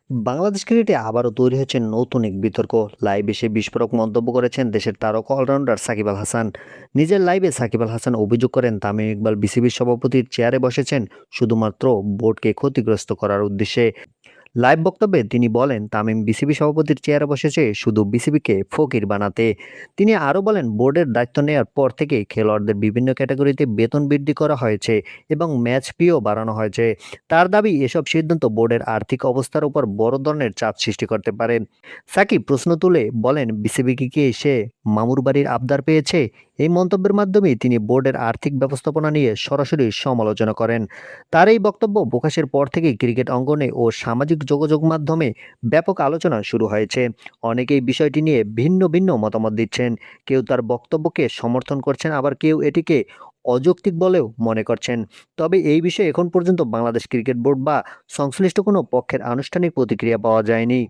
বাংলাদেশ ক্রিকেটে আবারও তৈরি হয়েছে নতুন এক বিতর্ক। লাইভে এসে বিস্ফোরক মন্তব্য করেছেন দেশের তারকা অলরাউন্ডার সাকিব আল হাসান। নিজের লাইভে সাকিব আল হাসান অভিযোগ করেন তামিম ইকবাল বিসিবির সভাপতির চেয়ারে বসেছেন শুধুমাত্র বোর্ডকে ক্ষতিগ্রস্ত করার উদ্দেশ্যে। লাইভ বক্তব্যে তিনি বলেন তামিম বিসিবি সভাপতির চেয়ারে বসেছে শুধু বিসিবিকে ফকির বানাতে। তিনি আরও বলেন বোর্ডের দায়িত্ব নেওয়ার পর থেকে খেলোয়াড়দের বিভিন্ন ক্যাটাগরিতে বেতন বৃদ্ধি করা হয়েছে এবং ম্যাচ ফিও বাড়ানো হয়েছে। তার দাবি এসব সিদ্ধান্ত বোর্ডের আর্থিক অবস্থার উপর বড় ধরনের চাপ সৃষ্টি করতে পারে। সাকিব প্রশ্ন তুলে বলেন বিসিবি কি এসে মামুর বাড়ির আবদার পেয়েছে। এই মন্তব্যের মাধ্যমে তিনি বোর্ডের আর্থিক ব্যবস্থাপনা নিয়ে সরাসরি সমালোচনা করেন। তার এই বক্তব্য প্রকাশের পর থেকেই ক্রিকেট অঙ্গনে ও সামাজিক যোগাযোগ মাধ্যমে ব্যাপক আলোচনা শুরু হয়েছে। অনেকেই বিষয়টি নিয়ে ভিন্ন ভিন্ন মতামত দিচ্ছেন। কেউ তার বক্তব্যকে সমর্থন করছেন, আবার কেউ এটিকে অযৌক্তিক বলেও মনে করছেন। তবে এই বিষয়ে এখন পর্যন্ত বাংলাদেশ ক্রিকেট বোর্ড বা সংশ্লিষ্ট কোনো পক্ষের আনুষ্ঠানিক প্রতিক্রিয়া পাওয়া যায়নি।